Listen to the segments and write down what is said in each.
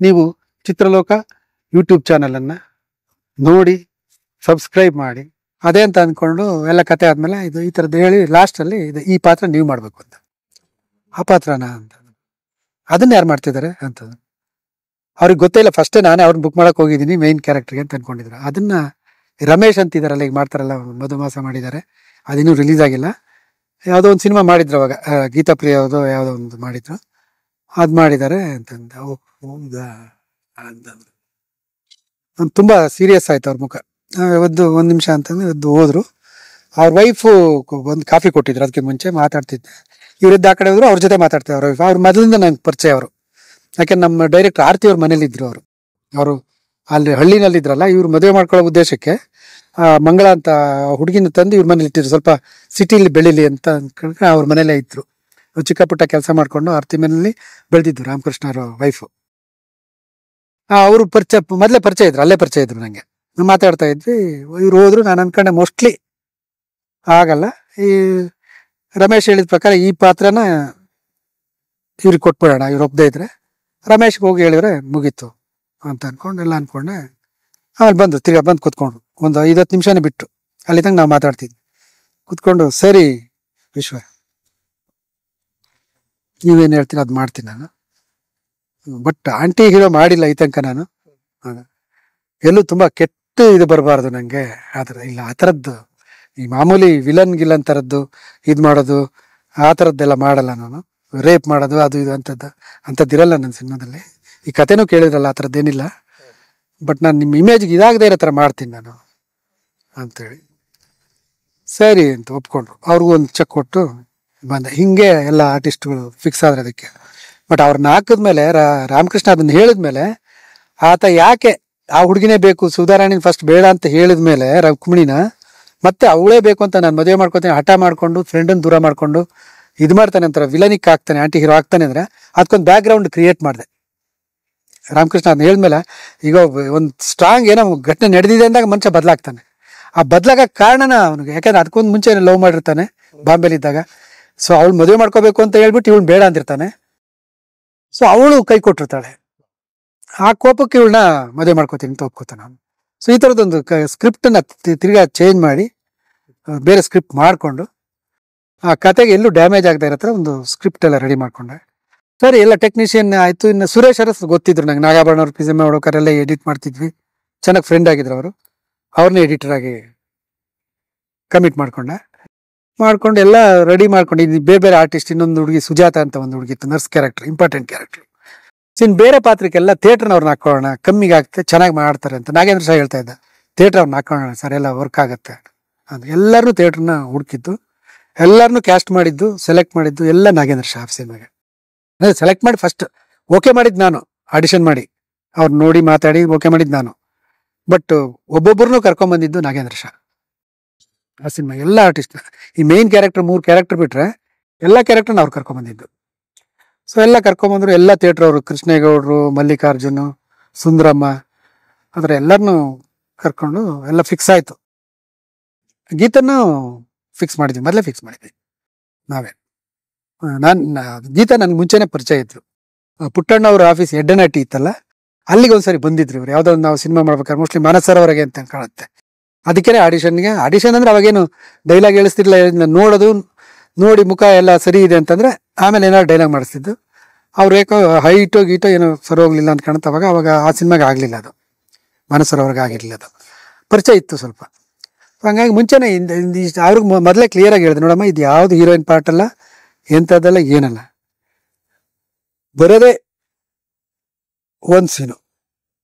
ನೀವು ಚಿತ್ರಲೋಕ ಯೂಟ್ಯೂಬ್ ಚಾನಲನ್ನು ನೋಡಿ ಸಬ್ಸ್ಕ್ರೈಬ್ ಮಾಡಿ. ಅದೇ ಅಂತ ಅಂದ್ಕೊಂಡು ಎಲ್ಲ ಕತೆ ಆದಮೇಲೆ ಇದು ಈ ಥರದ್ದು ಹೇಳಿ ಲಾಸ್ಟಲ್ಲಿ ಇದು ಈ ಪಾತ್ರ ನೀವು ಮಾಡಬೇಕು ಅಂತ. ಆ ಪಾತ್ರನ ಅಂತ ಅದನ್ನು ಯಾರು ಮಾಡ್ತಿದ್ದಾರೆ ಅಂತ ಅವ್ರಿಗೆ ಗೊತ್ತೇ ಇಲ್ಲ. ಫಸ್ಟೇ ನಾನೇ ಅವ್ರನ್ನ ಬುಕ್ ಮಾಡೋಕೆ ಹೋಗಿದ್ದೀನಿ ಮೇಯ್ನ್ ಕ್ಯಾರೆಕ್ಟರ್ಗೆ ಅಂತ ಅಂದ್ಕೊಂಡಿದ್ರು. ಅದನ್ನು ರಮೇಶ್ ಅಂತಿದ್ದಾರಲ್ಲ, ಈಗ ಮಾಡ್ತಾರಲ್ಲ, ಮಧುಮಾಸ ಮಾಡಿದ್ದಾರೆ. ಅದಿನ್ನೂ ರಿಲೀಸ್ ಆಗಿಲ್ಲ. ಯಾವುದೋ ಒಂದು ಸಿನಿಮಾ ಮಾಡಿದ್ರು ಅವಾಗ, ಗೀತಾ ಪ್ರಿಯ ಯಾವುದೋ ಒಂದು ಮಾಡಿದ್ರು, ಅದು ಮಾಡಿದ್ದಾರೆ ಅಂತಂದ. ಹೌದಾ ಅಂತಂದ್ರು. ತುಂಬ ಸೀರಿಯಸ್ ಆಯ್ತು ಅವ್ರ ಮುಖ. ಒಂದು ನಿಮಿಷ ಅಂತಂದ್ರೆ ಎದ್ದು ಹೋದ್ರು. ಅವ್ರ ವೈಫು ಒಂದು ಕಾಫಿ ಕೊಟ್ಟಿದ್ರು, ಅದಕ್ಕೆ ಮುಂಚೆ ಮಾತಾಡ್ತಿದ್ದೆ. ಇವರಿದ್ದ ಆ ಕಡೆ ಹೋದ್ರು, ಅವ್ರ ಜೊತೆ ಮಾತಾಡ್ತಾರೆ ಅವ್ರ ವೈಫ್. ಅವ್ರ ಮೊದಲಿಂದ ನಂಗೆ ಪರಿಚಯ ಅವರು. ಯಾಕೆಂದ್ರೆ ನಮ್ಮ ಡೈರೆಕ್ಟರ್ ಆರ್ತಿ ಅವ್ರ ಮನೇಲಿದ್ರು ಅವರು ಅಲ್ಲಿ ಹಳ್ಳಿನಲ್ಲಿದ್ರಲ್ಲ. ಇವ್ರು ಮದುವೆ ಮಾಡ್ಕೊಳ್ಳೋ ಉದ್ದೇಶಕ್ಕೆ ಮಂಗಳ ಅಂತ ಹುಡುಗಿನ ತಂದು ಇವ್ರ ಮನೇಲಿ ಇಟ್ಟಿದ್ರು, ಸ್ವಲ್ಪ ಸಿಟಿಲಿ ಬೆಳೀಲಿ ಅಂತ ಅಂದ್ಕೊಂಡ್ರೆ. ಅವ್ರ ಮನೇಲೇ ಇದ್ರು, ಚಿಕ್ಕ ಪುಟ್ಟ ಕೆಲಸ ಮಾಡ್ಕೊಂಡು ಆರ್ತಿ ಮನೇಲಿ ಬೆಳೆದಿದ್ರು ರಾಮಕೃಷ್ಣ ಅವ್ರ ವೈಫು. ಅವರು ಮೊದಲೇ ಪರಿಚಯ ಇದ್ರು, ಅಲ್ಲೇ ಪರಿಚಯ ಇದ್ರು ನನಗೆ. ಮಾತಾಡ್ತಾ ಇದ್ವಿ. ಇವ್ರು ಹೋದ್ರು. ನಾನು ಅನ್ಕೊಂಡೆ ಮೋಸ್ಟ್ಲಿ ಆಗಲ್ಲ. ಈ ರಮೇಶ್ ಹೇಳಿದ ಪ್ರಕಾರ ಈ ಪಾತ್ರನ ಇವ್ರಿಗೆ ಕೊಟ್ಬಿಡೋಣ, ಇವ್ರು ಒಪ್ಪದೇ ಇದ್ರೆ. ರಮೇಶ್ಗೆ ಹೋಗಿ ಹೇಳಿದ್ರೆ ಮುಗೀತು ಅಂತ ಅನ್ಕೊಂಡು ಎಲ್ಲ ಅನ್ಕೊಂಡೆ. ಆಮೇಲೆ ಬಂದು ತಿರ್ಗಾ ಬಂದು ಕೂತ್ಕೊಂಡ್ರು. ಒಂದು 5-10 ನಿಮಿಷನೇ ಬಿಟ್ಟು ಅಲ್ಲಿ ತನಕ ನಾವು ಮಾತಾಡ್ತಿದ್ವಿ. ಕೂತ್ಕೊಂಡು, ಸರಿ ವಿಶ್ವ, ನೀವೇನು ಹೇಳ್ತೀನಿ ಅದು ಮಾಡ್ತೀನಿ ನಾನು. ಬಟ್ ಆಂಟಿ ಹೀರೋ ಮಾಡಿಲ್ಲ ಈ ತನಕ ನಾನು. ಎಲ್ಲೂ ತುಂಬ ಕೆಟ್ಟ ಇದು ಬರಬಾರ್ದು ನನಗೆ. ಆ ಥರ ಇಲ್ಲ, ಆ ಥರದ್ದು ಈ ಮಾಮೂಲಿ ಗಿಲನ್ ಥರದ್ದು ಇದು ಮಾಡೋದು ಆ ಥರದ್ದೆಲ್ಲ ಮಾಡಲ್ಲ ನಾನು. ರೇಪ್ ಮಾಡೋದು ಅದು ಇದು ಅಂಥದ್ದಿರಲ್ಲ ನನ್ನ ಸಿನಿಮಾದಲ್ಲಿ. ಈ ಕಥೆನೂ ಕೇಳಿದ್ರಲ್ಲ, ಆ ಥರದ್ದೇನಿಲ್ಲ. ಬಟ್ ನಾನು ನಿಮ್ಮ ಇಮೇಜ್ಗೆ ಇದಾಗದೇ ಇರೋ ಥರ ಮಾಡ್ತೀನಿ ನಾನು ಅಂಥೇಳಿ. ಸರಿ ಅಂತ ಒಪ್ಕೊಂಡ್ರು. ಅವ್ರಿಗೂ ಒಂದು ಚೆಕ್ ಕೊಟ್ಟು ಬಂದೆ. ಹಿಂಗೆ ಎಲ್ಲ ಆರ್ಟಿಸ್ಟ್ಗಳು ಫಿಕ್ಸ್ ಆದ್ರೆ ಅದಕ್ಕೆ. ಬಟ್ ಅವ್ರನ್ನ ಹಾಕಿದ್ಮೇಲೆ ರಾಮಕೃಷ್ಣ ಅದನ್ನ ಹೇಳಿದ್ಮೇಲೆ ಆತ ಯಾಕೆ ಆ ಹುಡುಗಿನೇ ಬೇಕು, ಸುಧಾರಾಣಿನ ಫಸ್ಟ್ ಬೇಡ ಅಂತ ಹೇಳಿದ್ಮೇಲೆ ರುಕ್ಮಿಣಿನ ಮತ್ತೆ ಅವಳೇ ಬೇಕು ಅಂತ ನಾನು ಮದುವೆ ಮಾಡ್ಕೊತೀನಿ ಹಠ ಮಾಡ್ಕೊಂಡು ಫ್ರೆಂಡನ್ನು ದೂರ ಮಾಡ್ಕೊಂಡು ಇದು ಮಾಡ್ತಾನೆ ಅಂತಾರೆ, ವಿಲನಿಕ್ ಆಗ್ತಾನೆ, ಆಂಟಿ ಹೀರೋ ಆಗ್ತಾನೆ ಅಂದರೆ ಅದಕ್ಕೊಂದು ಬ್ಯಾಕ್ ಗ್ರೌಂಡ್ ಕ್ರಿಯೇಟ್ ಮಾಡಿದೆ. ರಾಮಕೃಷ್ಣ ಅದನ್ನ ಹೇಳಿದ್ಮೇಲೆ ಈಗ ಒಂದು ಸ್ಟ್ರಾಂಗ್ ಏನೋ ಘಟನೆ ನಡೆದಿದೆ ಅಂದಾಗ ಮನುಷ್ಯ ಬದಲಾಗ್ತಾನೆ. ಆ ಬದಲಾಗಕ್ಕೆ ಕಾರಣನ ಅವನಿಗೆ, ಯಾಕಂದ್ರೆ ಅದಕ್ಕೊಂದು ಮುಂಚೆ ಲವ್ ಮಾಡಿರ್ತಾನೆ ಬಾಂಬೆಲಿದ್ದಾಗ. ಸೊ ಅವಳು ಮದುವೆ ಮಾಡ್ಕೋಬೇಕು ಅಂತ ಹೇಳ್ಬಿಟ್ಟು ಇವಳು ಬೇಡ ಅಂತಿರ್ತಾನೆ. ಸೊ ಅವಳು ಕೈ ಕೊಟ್ಟಿರ್ತಾಳೆ. ಆ ಕೋಪಕ್ಕೆ ಇವಳನ್ನ ಮದುವೆ ಮಾಡ್ಕೋತೀನಿ ಅಂತ ಒಪ್ಕೋತಾನೆ ಅವನು. ಸೊ ಈ ಥರದ್ದೊಂದು ಸ್ಕ್ರಿಪ್ಟನ್ನು ತಿರ್ಗಾ ಚೇಂಜ್ ಮಾಡಿ ಬೇರೆ ಸ್ಕ್ರಿಪ್ಟ್ ಮಾಡಿಕೊಂಡು ಆ ಕತೆಗೆ ಎಲ್ಲೂ ಡ್ಯಾಮೇಜ್ ಆಗದೆ ಇರೋ ಥರ ಒಂದು ಸ್ಕ್ರಿಪ್ಟ್ ಎಲ್ಲ ರೆಡಿ ಮಾಡಿಕೊಂಡೆ. ಸರಿ, ಎಲ್ಲ ಟೆಕ್ನಿಷಿಯನ್ ಆಯಿತು. ಇನ್ನು ಸುರೇಶ್ ಅರಸ್ ಗೊತ್ತಿದ್ರು ನಂಗೆ, ನಾಗಾಭರಣ ಅವ್ರು ಪಿಸಮ್ ಮಾಡೋಕಾರೆಲ್ಲ ಎಡಿಟ್ ಮಾಡ್ತಿದ್ವಿ, ಚೆನ್ನಾಗಿ ಫ್ರೆಂಡ್ ಆಗಿದ್ರು ಅವರು. ಅವ್ರನ್ನೇ ಎಡಿಟರ್ ಆಗಿ ಕಮಿಟ್ ಮಾಡ್ಕೊಂಡು ಎಲ್ಲ ರೆಡಿ ಮಾಡ್ಕೊಂಡು ಇದು ಬೇರೆ ಬೇರೆ ಆರ್ಟಿಸ್ಟ್. ಇನ್ನೊಂದು ಹುಡುಗಿ ಸುಜಾತ ಅಂತ ಒಂದು ಹುಡುಗಿತ್ತು, ನರ್ಸ್ ಕ್ಯಾರೆಕ್ಟರ್, ಇಂಪಾರ್ಟೆಂಟ್ ಕ್ಯಾರೆಕ್ಟರ್. ಇನ್ನು ಬೇರೆ ಪಾತ್ರಕ್ಕೆಲ್ಲ ಥಿಯೇಟ್ರ್ನವ್ರನ್ನ ಹಾಕೊಳ್ಳೋಣ, ಕಮ್ಮಿಗೆ ಆಗ್ತದೆ, ಚೆನ್ನಾಗಿ ಮಾಡ್ತಾರೆ ಅಂತ ನಾಗೇಂದ್ರ ಸಹ ಹೇಳ್ತಾ ಇದ್ದ. ಥಿಯೇಟ್ರವ್ರನ್ನ ಹಾಕೊಳ್ಳೋಣ ಸರ್, ಎಲ್ಲ ವರ್ಕ್ ಆಗುತ್ತೆ ಅಂತ. ಎಲ್ಲರನ್ನೂ ಥಿಯೇಟ್ರನ್ನ ಹುಡುಕಿದ್ದು, ಎಲ್ಲರನ್ನೂ ಕ್ಯಾಸ್ಟ್ ಮಾಡಿದ್ದು, ಸೆಲೆಕ್ಟ್ ಮಾಡಿದ್ದು ಎಲ್ಲ ನಾಗೇಂದ್ರ ಶಾ ಸಿನಿಮಾಗೆ. ಅದೇ ಸೆಲೆಕ್ಟ್ ಮಾಡಿ ಫಸ್ಟ್ ಓಕೆ ಮಾಡಿದ್ದು ನಾನು, ಆಡಿಷನ್ ಮಾಡಿ ಅವ್ರು ನೋಡಿ ಮಾತಾಡಿ ಓಕೆ ಮಾಡಿದ್ದು ನಾನು. ಬಟ್ ಒಬ್ಬೊಬ್ಬರನ್ನೂ ಕರ್ಕೊಂಬಂದಿದ್ದು ನಾಗೇಂದ್ರ ಶಾ ಆ ಸಿನಿಮಾ. ಎಲ್ಲ ಆರ್ಟಿಸ್ಟ್, ಈ ಮೇಯ್ನ್ ಕ್ಯಾರೆಕ್ಟರ್ 3 ಕ್ಯಾರೆಕ್ಟರ್ ಬಿಟ್ರೆ ಎಲ್ಲ ಕ್ಯಾರೆಕ್ಟರ್ನ ಅವ್ರು ಕರ್ಕೊಂಬಂದಿದ್ದು. ಸೊ ಎಲ್ಲ ಕರ್ಕೊಂಬಂದ್ರು, ಎಲ್ಲ ಥಿಯೇಟ್ರ್ ಅವರು, ಕೃಷ್ಣೇಗೌಡರು, ಮಲ್ಲಿಕಾರ್ಜುನು, ಸುಂದರಮ್ಮ, ಆದರೆ ಎಲ್ಲರನ್ನೂ ಕರ್ಕೊಂಡು ಎಲ್ಲ ಫಿಕ್ಸ್ ಆಯಿತು. ಗೀತನ್ನು ಫಿಕ್ಸ್ ಮಾಡಿದ್ವಿ, ಮೊದಲೇ ಫಿಕ್ಸ್ ಮಾಡಿದ್ವಿ ನಾವೇ. ಗೀತಾ ನನಗೆ ಮುಂಚೆನೇ ಪರಿಚಯ ಇದ್ರು. ಪುಟ್ಟಣ್ಣ ಅವ್ರ ಆಫೀಸ್ ಎಡ್ಡನಟ್ಟಿ ಇತ್ತಲ್ಲ, ಅಲ್ಲಿಗೆ ಒಂದ್ಸರಿ ಬಂದಿದ್ರು ಇವ್ರು. ಯಾವುದೋ ಒಂದು ನಾವು ಸಿನಿಮಾ ಮಾಡ್ಬೇಕಾದ್ರೆ, ಮೋಸ್ಟ್ಲಿ ಮಾನಸರವರೆಗೆ ಅಂತ ಕಾಣುತ್ತೆ. ಅದಕ್ಕೆ ಆಡಿಷನ್ ಅಂದ್ರೆ ಅವಾಗೇನು ಡೈಲಾಗ್ ಹೇಳಿಸ್ತಿರ್ಲಿಲ್ಲ, ನೋಡೋದು ನೋಡಿ ಮುಖ ಎಲ್ಲ ಸರಿ ಇದೆ ಅಂತಂದ್ರೆ ಆಮೇಲೆ ಏನಾದ್ರು ಡೈಲಾಗ್ ಮಾಡಿಸ್ತಿದ್ದು. ಅವ್ರು ಏಕೋ ಹೈಟೋ ಗೀಟೋ ಏನೋ ಸರಿ ಹೋಗ್ಲಿಲ್ಲ ಅಂತ ಕಾಣುತ್ತೆ. ಅವಾಗ ಆ ಸಿನಿಮಾಗೆ ಆಗಲಿಲ್ಲ, ಅದು ಮಾನಸರವರೆಗೆ ಆಗಿರಲಿಲ್ಲ, ಅದು ಪರಿಚಯ ಇತ್ತು ಸ್ವಲ್ಪ. ಹಂಗಾಗಿ ಮುಂಚೆನೇ ಅವ್ರಿಗೆ ಮೊದಲೇ ಕ್ಲಿಯರಾಗಿ ಹೇಳಿದೆ, ನೋಡಮ್ಮ ಇದು ಯಾವುದು ಹೀರೋಯಿನ್ ಪಾರ್ಟ್ ಅಲ್ಲ, ಎಂಥದ್ದೆಲ್ಲ ಏನಲ್ಲ, ಬರೋದೇ ಒಂದು ಸೀನು.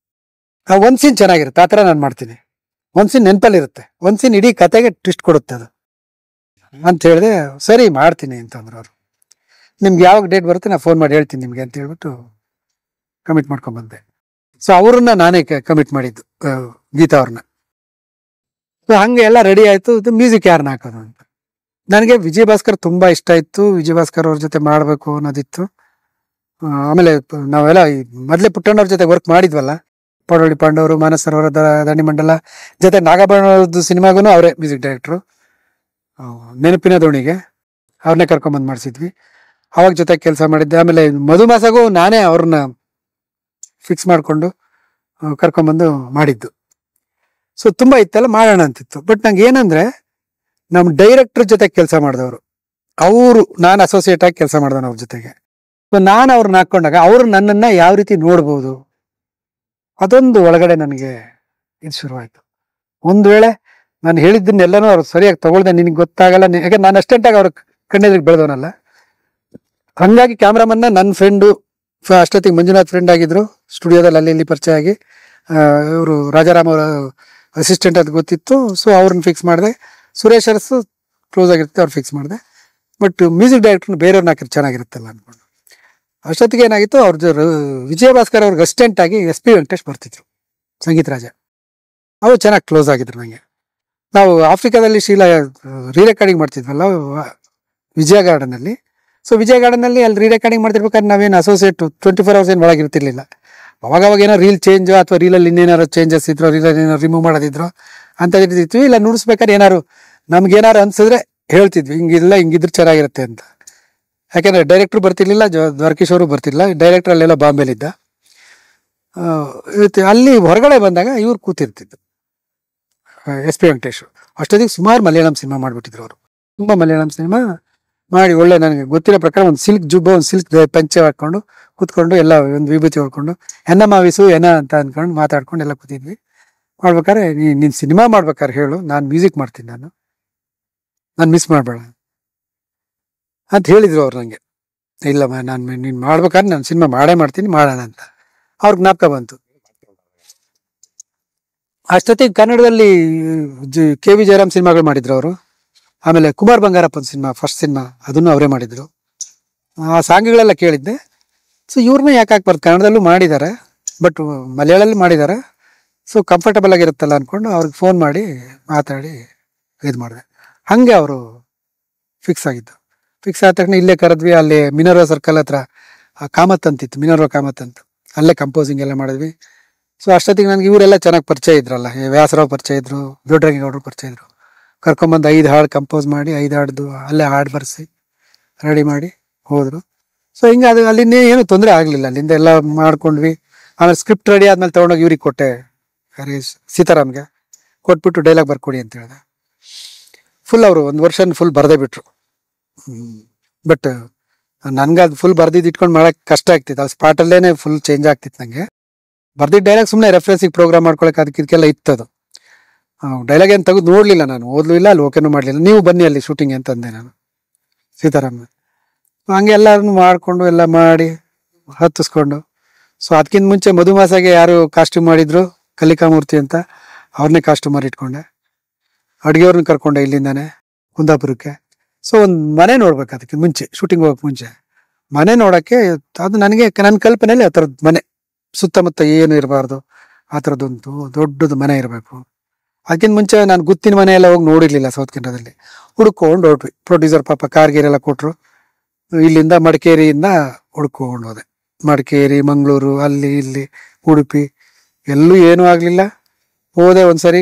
ಆ ಒಂದು ಸೀನ್ ಚೆನ್ನಾಗಿರುತ್ತೆ, ಆ ಥರ ನಾನು ಮಾಡ್ತೀನಿ. ಒಂದು ಸೀನ್ ನೆನಪಲ್ಲಿರುತ್ತೆ, ಒಂದು ಸೀನ್ ಇಡೀ ಕತೆಗೆ ಟ್ವಿಸ್ಟ್ ಕೊಡುತ್ತೆ ಅದು ಅಂತ ಹೇಳಿದೆ. ಸರಿ ಮಾಡ್ತೀನಿ ಅಂತಂದ್ರು ಅವರು. ನಿಮ್ಗೆ ಯಾವಾಗ ಡೇಟ್ ಬರುತ್ತೆ ನಾನು ಫೋನ್ ಮಾಡಿ ಹೇಳ್ತೀನಿ ನಿಮಗೆ ಅಂತ ಹೇಳ್ಬಿಟ್ಟು ಕಮಿಟ್ ಮಾಡ್ಕೊಂಡ್ಬಂದೆ. ಸೊ ಅವ್ರನ್ನ ನಾನೇ ಕಮಿಟ್ ಮಾಡಿದ್ದು, ಗೀತಾ ಅವ್ರನ್ನ. ಸೊ ಹಂಗೆ ಎಲ್ಲ ರೆಡಿ ಆಯಿತು. ಇದು ಮ್ಯೂಸಿಕ್ ಯಾರನ್ನ ಹಾಕೋದು ಅಂತ. ನನಗೆ ವಿಜಯ್ ಭಾಸ್ಕರ್ ತುಂಬ ಇಷ್ಟ ಇತ್ತು, ವಿಜಯ್ ಭಾಸ್ಕರ್ ಅವ್ರ ಜೊತೆ ಮಾಡಬೇಕು ಅನ್ನೋದಿತ್ತು. ಆಮೇಲೆ ನಾವೆಲ್ಲ ಮೊದಲೇ ಪುಟ್ಟಣ್ಣವ್ರ ಜೊತೆ ವರ್ಕ್ ಮಾಡಿದ್ವಲ್ಲ, ಪಡೋಳಿ ಪಾಂಡವರು, ಮಾನಸರವರ ದಂಡಿಮಂಡಲ ಜೊತೆ ನಾಗಾಭರಣ ಅವ್ರದ್ದು ಸಿನಿಮಾಗೂ ಅವರೇ ಮ್ಯೂಸಿಕ್ ಡೈರೆಕ್ಟ್ರು. ನೆನಪಿನ ದೋಣಿಗೆ ಅವ್ರನ್ನೇ ಕರ್ಕೊಂಬಂದು ಮಾಡಿಸಿದ್ವಿ, ಅವಾಗ ಜೊತೆ ಕೆಲಸ ಮಾಡಿದ್ದೆ. ಆಮೇಲೆ ಮಧುಮಾಸಗೂ ನಾನೇ ಅವ್ರನ್ನ ಫಿಕ್ಸ್ ಮಾಡಿಕೊಂಡು ಕರ್ಕೊಂಬಂದು ಮಾಡಿದ್ದು. ಸೊ ತುಂಬ ಇತ್ತೆಲ್ಲ ಮಾಡೋಣ ಅಂತಿತ್ತು. ಬಟ್ ನಂಗೆ ಏನಂದರೆ ನಮ್ಮ ಡೈರೆಕ್ಟ್ರ್ ಜೊತೆ ಕೆಲಸ ಮಾಡಿದವರು ಅವರು, ನಾನು ಅಸೋಸಿಯೇಟ್ ಆಗಿ ಕೆಲಸ ಮಾಡಿದವನು ಅವ್ರ ಜೊತೆಗೆ. ಸೊ ನಾನು ಅವ್ರನ್ನ ಹಾಕ್ಕೊಂಡಾಗ ಅವರು ನನ್ನನ್ನು ಯಾವ ರೀತಿ ನೋಡ್ಬೋದು ಅದೊಂದು ಒಳಗಡೆ ನನಗೆ ಇದು ಶುರುವಾಯಿತು. ಒಂದು ವೇಳೆ ನಾನು ಹೇಳಿದ್ದನ್ನೆಲ್ಲನೂ ಅವ್ರು ಸರಿಯಾಗಿ ತಗೊಳ್ದೆ, ನಿನಗೆ ಗೊತ್ತಾಗಲ್ಲ, ಯಾಕಂದ್ರೆ ನಾನು ಅಷ್ಟೆಂಟಾಗಿ ಅವ್ರ ಕಣ್ಣೆದ್ರಿಗೆ ಬೆಳೆದವನಲ್ಲ. ಹಂಗಾಗಿ ಕ್ಯಾಮ್ರಾಮನ್ನ ನನ್ನ ಫ್ರೆಂಡು, ಅಷ್ಟೊತ್ತಿಗೆ ಮಂಜುನಾಥ್ ಫ್ರೆಂಡ್ ಆಗಿದ್ರು, ಸ್ಟುಡಿಯೋದಲ್ಲಿ ಅಲ್ಲಿ ಇಲ್ಲಿ ಪರಿಚಯ ಆಗಿ, ಇವರು ರಾಜಾರಾಮ್ ಅವರ ಅಸಿಸ್ಟೆಂಟ್ ಅದು ಗೊತ್ತಿತ್ತು. ಸೊ ಅವ್ರನ್ನ ಫಿಕ್ಸ್ ಮಾಡಿದೆ. ಸುರೇಶ್ ಅರಸು ಕ್ಲೋಸ್ ಆಗಿರುತ್ತೆ, ಅವ್ರು ಫಿಕ್ಸ್ ಮಾಡಿದೆ. ಬಟ್ ಮ್ಯೂಸಿಕ್ ಡೈರೆಕ್ಟ್ರನ್ನ ಬೇರೆಯವ್ರನ್ನ ಹಾಕಿದ್ರೆ ಚೆನ್ನಾಗಿರುತ್ತಲ್ಲ ಅಂದ್ಕೊಂಡು ಅಷ್ಟೊತ್ತಿಗೆ ಏನಾಗಿತ್ತು, ಅವ್ರ ವಿಜಯ ಭಾಸ್ಕರ್ ಅವ್ರಿಗೆ ಅಸಿಸ್ಟೆಂಟ್ ಆಗಿ SP ವೆಂಕಟೇಶ್ ಬರ್ತಿದ್ರು, ಸಂಗೀತ ರಾಜ. ಅವರು ಚೆನ್ನಾಗಿ ಕ್ಲೋಸ್ ಆಗಿದ್ರು ನನಗೆ. ನಾವು ಆಫ್ರಿಕಾದಲ್ಲಿ ಶೀಲಾ ರೀರೆಕಾರ್ಡಿಂಗ್ ಮಾಡ್ತಿದ್ವಲ್ಲ ವಿಜಯ ಗಾರ್ಡನಲ್ಲಿ. ಸೊ ವಿಜಯ ಗಾರ್ಡನಲ್ಲಿ ಅಲ್ಲಿ ರೀರೆಕಾರ್ಡಿಂಗ್ ಮಾಡ್ತಿರ್ಬೇಕಾದ್ರೆ ನಾವೇನು ಅಸೋಸಿಯೇಟ್ 24 hours ಏನು ಒಳಗಿರ್ತಿರ್ಲಿಲ್ಲ. ಅವಾಗ ಏನೋ ರೀಲ್ ಚೇಂಜ್ ಅಥವಾ ರೀಲಲ್ಲಿ ಇನ್ನೇನಾರು ಚೇಂಜಸ್ ಇದ್ರು, ರೀಲಲ್ಲಿ ಏನಾರು ರಿಮೂವ್ ಮಾಡೋದಿದ್ರು ಅಂತ ಇರ್ತಿದ್ವಿ. ಇಲ್ಲ ನುಡಿಸ್ಬೇಕಾದ್ರೆ ಏನಾರು ನಮ್ಗೇನಾರು ಅನ್ಸಿದ್ರೆ ಹೇಳ್ತಿದ್ವಿ, ಹಿಂಗಿಲ್ಲ ಹಿಂಗಿದ್ರೆ ಚೆನ್ನಾಗಿರುತ್ತೆ ಅಂತ. ಯಾಕೆಂದರೆ ಡೈರೆಕ್ಟ್ರು ಬರ್ತಿರ್ಲಿಲ್ಲ, ದ್ವಾರಕೀಶ್ ಅವರು ಬರ್ತಿರ್ಲಿಲ್ಲ. ಡೈರೆಕ್ಟರ್ ಅಲ್ಲೆಲ್ಲ ಬಾಂಬೆಲಿದ್ದ. ಅಲ್ಲಿ ಹೊರಗಡೆ ಬಂದಾಗ ಇವ್ರು ಕೂತಿರ್ತಿದ್ದು SP ವೆಂಕಟೇಶ್. ಅಷ್ಟೊತ್ತಿಗೆ ಸುಮಾರು ಮಲಯಾಳಂ ಸಿನಿಮಾ ಮಾಡಿಬಿಟ್ಟಿದ್ರು ಅವರು. ತುಂಬ ಮಲಯಾಳಂ ಸಿನಿಮಾ ಮಾಡಿ ಒಳ್ಳೆ, ನನಗೆ ಗೊತ್ತಿರೋ ಪ್ರಕಾರ ಒಂದು ಸಿಲ್ಕ್ ಜುಬ್ಬ, ಒಂದು ಸಿಲ್ಕ್ ಪಂಚೆ ಹಾಕ್ಕೊಂಡು ಕೂತ್ಕೊಂಡು ಎಲ್ಲ ಒಂದು ವಿಭೂತಿ ಹೊಡ್ಕೊಂಡು ಮಾವಿಸು ಅಂತ ಅಂದ್ಕೊಂಡು ಮಾತಾಡ್ಕೊಂಡು ಎಲ್ಲ ಕೂತಿದ್ವಿ. ಮಾಡ್ಬೇಕಾದ್ರೆ ನೀನು ಸಿನಿಮಾ ಮಾಡ್ಬೇಕಾದ್ರೆ ಹೇಳು, ನಾನು ಮ್ಯೂಸಿಕ್ ಮಾಡ್ತೀನಿ, ನಾನು ಮಿಸ್ ಮಾಡಬೇಡ ಅಂತ ಹೇಳಿದ್ರು ಅವ್ರು ನನಗೆ. ಇಲ್ಲಮ್ಮ, ನೀನು ಮಾಡ್ಬೇಕಾದ್ರೆ ನಾನು ಸಿನಿಮಾ ಮಾಡ್ತೀನಿ, ಮಾಡೋಣ ಅಂತ ಅವ್ರಿಗೆ ಜ್ಞಾಪಕ ಬಂತು. ಅಷ್ಟೊತ್ತಿಗೆ ಕನ್ನಡದಲ್ಲಿ KV ಜಯರಾಮ್ ಸಿನಿಮಾಗಳು ಮಾಡಿದ್ರು ಅವರು. ಆಮೇಲೆ ಕುಮಾರ್ ಬಂಗಾರಪ್ಪನ ಸಿನಿಮಾ, ಫಸ್ಟ್ ಸಿನಿಮಾ, ಅದನ್ನು ಅವರೇ ಮಾಡಿದ್ರು. ಆ ಸಾಂಗ್ಗಳೆಲ್ಲ ಕೇಳಿದ್ದೆ. ಸೊ ಇವ್ರನ್ನ ಯಾಕೆ ಹಾಕ್ಬಾರ್ದು, ಕನ್ನಡದಲ್ಲೂ ಮಾಡಿದ್ದಾರೆ ಬಟ್ ಮಲಯಾಳಲ್ಲೂ ಮಾಡಿದ್ದಾರೆ. ಸೊ ಕಂಫರ್ಟಬಲ್ ಆಗಿರುತ್ತಲ್ಲ ಅಂದ್ಕೊಂಡು ಅವ್ರಿಗೆ ಫೋನ್ ಮಾಡಿ ಮಾತಾಡಿ ಇದು ಮಾಡಿದೆ. ಹಾಗೆ ಅವರು ಫಿಕ್ಸ್ ಆಗಿದ್ದು. ಫಿಕ್ಸ್ ಆದ ತಕ್ಷಣ ಇಲ್ಲೇ ಕರೆದ್ವಿ. ಅಲ್ಲಿ ಮಿನರ್ವಾ ಸರ್ಕಲ್ ಹತ್ರ ಕಾಮತ್ ಅಂತಿತ್ತು, ಮಿನರ್ವಾ ಕಾಮತ್ ಅಂತ, ಅಲ್ಲೇ ಕಂಪೋಸಿಂಗ್ ಎಲ್ಲ ಮಾಡಿದ್ವಿ. ಸೊ ಅಷ್ಟೊತ್ತಿಗೆ ನನಗೆ ಇವರೆಲ್ಲ ಚೆನ್ನಾಗಿ ಪರಿಚಯ ಇದ್ರಲ್ಲ, ವ್ಯಾಸರಾವ್ ಪರಿಚಯ ಇದ್ರು, ದೊಡ್ಡರಂಗೇಗೌಡರು ಪರಿಚಯ ಇದ್ರು. ಕರ್ಕೊಂಬಂದು 5 ಹಾಡು ಕಂಪೋಸ್ ಮಾಡಿ, 5 ಹಾಡ್ದು ಅಲ್ಲೇ ಹಾಡು ಬರೆಸಿ ರೆಡಿ ಮಾಡಿ ಹೋದರು. ಸೊ ಹಿಂಗೆ ಅದು ಅಲ್ಲಿಂದ ಏನು ತೊಂದರೆ ಆಗಲಿಲ್ಲ. ಅಲ್ಲಿಂದ ಎಲ್ಲ ಮಾಡ್ಕೊಂಡ್ವಿ. ಆಮೇಲೆ ಸ್ಕ್ರಿಪ್ಟ್ ರೆಡಿ ಆದ್ಮೇಲೆ ತೊಗೊಂಡೋಗಿ ಇವ್ರಿಗೆ ಕೊಟ್ಟೆ, ಸೀತಾರಾಮ್ಗೆ ಕೊಟ್ಬಿಟ್ಟು ಡೈಲಾಗ್ ಬರ್ಕೊಡಿ ಅಂತ ಹೇಳಿದೆ. ಫುಲ್ ಅವರು 1 ವರ್ಷ ಫುಲ್ ಬರದೇ ಬಿಟ್ರು. ಬಟ್ ನನ್ಗೆ ಅದು ಫುಲ್ ಬರ್ದಿದ್ದು ಇಟ್ಕೊಂಡು ಮಾಡೋಕ್ಕೆ ಕಷ್ಟ ಆಗ್ತಿತ್ತು. ಅಲ್ಲಿ ಸ್ಪಾಟಲ್ಲೇ ಫುಲ್ ಚೇಂಜ್ ಆಗ್ತಿತ್ತು ನನಗೆ. ಬರ್ದಿದ್ದ ಡೈಲಾಗ್ ಸುಮ್ಮನೆ ರೆಫರೆನ್ಸಿಗೆ ಪ್ರೋಗ್ರಾಮ್ ಮಾಡ್ಕೊಳಕ್ಕೆ ಅದಕ್ಕೆ ಇದಕ್ಕೆಲ್ಲ ಇತ್ತದು. ಡೈಲಾಗ್ ಏನು ತೆಗೆದು ನೋಡಲಿಲ್ಲ ನಾನು, ಓದಲೂ ಇಲ್ಲ, ಅಲ್ಲಿ ಓಕೆನೂ ಮಾಡಲಿಲ್ಲ. ನೀವು ಬನ್ನಿ ಅಲ್ಲಿ ಶೂಟಿಂಗ್ ಅಂತಂದೆ ನಾನು ಸೀತಾರಾಮ. ಹಂಗೆ ಎಲ್ಲರನ್ನು ಮಾಡಿಕೊಂಡು ಎಲ್ಲ ಮಾಡಿ ಹತ್ತಿಸ್ಕೊಂಡು. ಸೊ ಅದಕ್ಕಿಂತ ಮುಂಚೆ ಮಧುಮಾಸಗೆ ಯಾರು ಕಾಸ್ಟ್ಯೂಮ್ ಮಾಡಿದ್ರು, ಕಲಿಕಾಮೂರ್ತಿ ಅಂತ, ಅವ್ರನ್ನೇ ಕಾಸ್ಟ್ಯೂಮರ್ ಇಟ್ಕೊಂಡೆ. ಅಡುಗೆಯವ್ರನ್ನ ಕರ್ಕೊಂಡೆ ಇಲ್ಲಿಂದಾನೆ ಕುಂದಾಪುರಕ್ಕೆ. ಸೊ ಒಂದು ಮನೆ ನೋಡ್ಬೇಕು, ಅದಕ್ಕೆ ಮುಂಚೆ ಶೂಟಿಂಗ್ ಹೋಗಕ್ಕೆ ಮುಂಚೆ ಮನೆ ನೋಡೋಕ್ಕೆ. ಅದು ನನಗೆ ನನ್ನ ಕಲ್ಪನೆಯಲ್ಲಿ ಆ ಥರದ್ದು ಮನೆ, ಸುತ್ತಮುತ್ತ ಏನು ಇರಬಾರ್ದು, ಆ ಥರದ್ದೊಂದು ದೊಡ್ಡದು ಮನೆ ಇರಬೇಕು. ಅದಕ್ಕಿಂತ ಮುಂಚೆ ನಾನು ಗುತ್ತಿನ ಮನೆ ಎಲ್ಲ ಹೋಗಿ ನೋಡಿರಲಿಲ್ಲ ಸೌತ್ ಕೆನಡಾದಲ್ಲಿ. ಹುಡ್ಕೊಂಡು ಹೊರಟ್ವಿ. ಪ್ರೊಡ್ಯೂಸರ್ ಪಾಪ ಕಾರ್ಗೀರೆಲ್ಲ ಕೊಟ್ಟರು. ಇಲ್ಲಿಂದ ಮಡಿಕೇರಿಯಿಂದ ಹುಡ್ಕೊಂಡು ಹೋದೆ. ಮಡಿಕೇರಿ, ಮಂಗಳೂರು, ಅಲ್ಲಿ ಇಲ್ಲಿ ಉಡುಪಿ, ಎಲ್ಲೂ ಏನೂ ಆಗಲಿಲ್ಲ. ಹೋದೆ ಒಂದ್ಸರಿ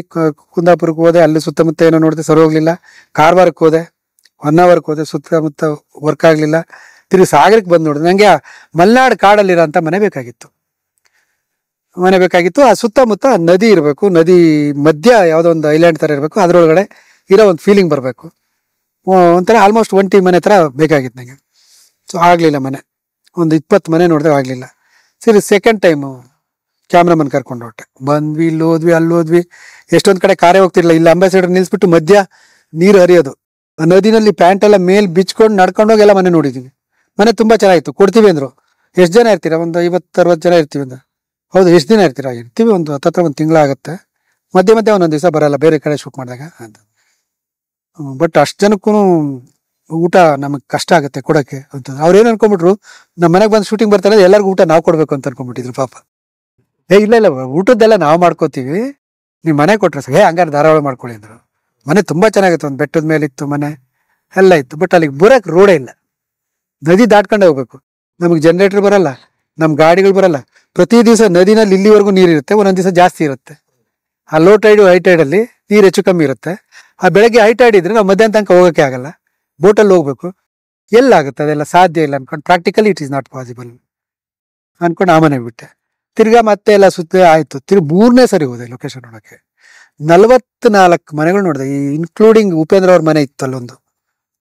ಕುಂದಾಪುರಕ್ಕೆ ಹೋದೆ, ಅಲ್ಲಿ ಸುತ್ತಮುತ್ತ ಏನೋ ನೋಡಿದೆ, ಸರಿ ಹೋಗ್ಲಿಲ್ಲ. ಕಾರವಾರಕ್ಕೆ ಹೋದೆ, 1 hourಕ್ಕೆ ಹೋದೆ, ಸುತ್ತಮುತ್ತ ವರ್ಕ್ ಆಗಲಿಲ್ಲ. ತಿರುಗಿ ಸಾಗರಕ್ಕೆ ಬಂದು ನೋಡಿದೆ. ನನಗೆ ಮಲೆನಾಡು ಕಾಡಲ್ಲಿರೋಂಥ ಮನೆ ಬೇಕಾಗಿತ್ತು. ಆ ಸುತ್ತಮುತ್ತ ನದಿ ಇರಬೇಕು, ನದಿ ಮಧ್ಯ ಯಾವುದೋ ಒಂದು ಐಲ್ಯಾಂಡ್ ಥರ ಇರಬೇಕು, ಅದರೊಳಗಡೆ ಇರೋ ಒಂದು ಫೀಲಿಂಗ್ ಬರಬೇಕು. ಒಂಥರ ಆಲ್ಮೋಸ್ಟ್ ಒಂಟಿ ಮನೆ ಥರ ಬೇಕಾಗಿತ್ತು ನನಗೆ. ಸೊ ಆಗಲಿಲ್ಲ ಮನೆ. ಒಂದು 20 ಮನೆ ನೋಡಿದೆ, ಆಗಲಿಲ್ಲ. ಸರಿ, ಸೆಕೆಂಡ್ ಟೈಮು ಕ್ಯಾಮ್ರಾಮನ್ ಕರ್ಕೊಂಡು ಹೊಟ್ಟೆ. ಬಂದ್ವಿ, ಇಲ್ಲಿ ಹೋದ್ವಿ. ಎಷ್ಟೊಂದು ಕಡೆ ಕಾರೇ ಹೋಗ್ತಿರ್ಲಿಲ್ಲ. ಇಲ್ಲಿ ಅಂಬಾಸಿಡರ್ ನಿಲ್ಲಿಸ್ಬಿಟ್ಟು ಮಧ್ಯ ನೀರು ಹರಿಯೋದು, ನದಿನಲ್ಲಿ ಪ್ಯಾಂಟೆಲ್ಲ ಮೇಲೆ ಬಿಚ್ಕೊಂಡು ನಡ್ಕೊಂಡೋಗೆಲ್ಲ ಮನೆ ನೋಡಿದ್ದೀವಿ. ಮನೆ ತುಂಬ ಚೆನ್ನಾಗಿತ್ತು. ಕೊಡ್ತೀವಿ ಅಂದರು. ಎಷ್ಟು ಜನ ಇರ್ತೀರಾ? ಒಂದು 50-60 ಜನ ಇರ್ತೀವಿ ಅಂದ. ಹೌದು, ಎಷ್ಟು ದಿನ ಇರ್ತೀರಾ? ಇರ್ತೀವಿ, ಒಂದು 1 ತಿಂಗಳಾಗುತ್ತೆ. ಮಧ್ಯೆ ಒಂದೊಂದು ದಿವಸ ಬರಲ್ಲ, ಬೇರೆ ಕಡೆ ಶೂಟ್ ಮಾಡಿದಾಗ ಅಂತ. ಬಟ್ ಅಷ್ಟು ಜನಕ್ಕೂ ಊಟ ನಮಗೆ ಕಷ್ಟ ಆಗುತ್ತೆ ಕೊಡೋಕ್ಕೆ ಅಂತ. ಅವ್ರೇನು ಅನ್ಕೊಂಡ್ಬಿಟ್ರು, ನಮ್ಮ ಮನೆಗೆ ಬಂದು ಶೂಟಿಂಗ್ ಬರ್ತಾರೆ, ಎಲ್ಲರಿಗೂ ಊಟ ನಾವು ಕೊಡ್ಬೇಕು ಅಂತ ಅನ್ಕೊಂಡ್ಬಿಟ್ಟಿದ್ರು ಪಾಪ. ಇಲ್ಲ, ಊಟದ್ದೆಲ್ಲ ನಾವು ಮಾಡ್ಕೋತೀವಿ, ನೀವು ಮನೆ ಕೊಟ್ರೆ ಹಂಗಾರೆ ಧಾರಾವಾಳ ಮಾಡ್ಕೊಳ್ಳಿ ಅಂದರು. ಮನೆ ತುಂಬ ಚೆನ್ನಾಗಿತ್ತು. ಒಂದು ಬೆಟ್ಟದ ಮೇಲೆ ಇತ್ತು ಮನೆ, ಎಲ್ಲ ಇತ್ತು. ಬಟ್ ಅಲ್ಲಿಗೆ ಬರೋಕ್ಕೆ ರೋಡೇ ಇಲ್ಲ. ನದಿ ದಾಟ್ಕೊಂಡೇ ಹೋಗ್ಬೇಕು. ನಮಗೆ ಜನರೇಟರ್ ಬರಲ್ಲ, ನಮ್ಮ ಗಾಡಿಗಳು ಬರಲ್ಲ. ಪ್ರತಿ ದಿವಸ ನದಿನಲ್ಲಿ ಇಲ್ಲಿವರೆಗೂ ನೀರಿರುತ್ತೆ, ಒಂದೊಂದು ದಿವಸ ಜಾಸ್ತಿ ಇರುತ್ತೆ. ಆ ಲೋ ಟೈಡು ಹೈ ಟೈಡಲ್ಲಿ ನೀರು ಹೆಚ್ಚು ಕಮ್ಮಿ ಇರುತ್ತೆ. ಆ ಬೆಳಗ್ಗೆ ಹೈ ಟೈಡ್ ಇದ್ರೆ ನಾವು ಮಧ್ಯಾಹ್ನ ತನಕ ಹೋಗೋಕ್ಕೆ ಆಗಲ್ಲ, ಬೋಟಲ್ಲಿ ಹೋಗ್ಬೇಕು. ಎಲ್ಲಾಗುತ್ತೆ ಅದೆಲ್ಲ ಸಾಧ್ಯ ಇಲ್ಲ ಅನ್ಕೊಂಡು, practically it is not possible ಅನ್ಕೊಂಡು ಆ ಮನೆ ಬಿಟ್ಟೆ. ತಿರ್ಗಾ ಮತ್ತೆ ಎಲ್ಲ ಸುತ್ತ ಆಯ್ತು. ತಿರ್ಗಿ 3ನೇ ಸರಿ ಹೋದೆ ಲೊಕೇಶನ್ ನೋಡಕ್ಕೆ. 44 ಮನೆಗಳು ನೋಡಿದೆ, ಈ ಇನ್ಕ್ಲೂಡಿಂಗ್ ಉಪೇಂದ್ರ ಅವ್ರ ಮನೆ ಇತ್ತು ಅಲ್ಲೊಂದು,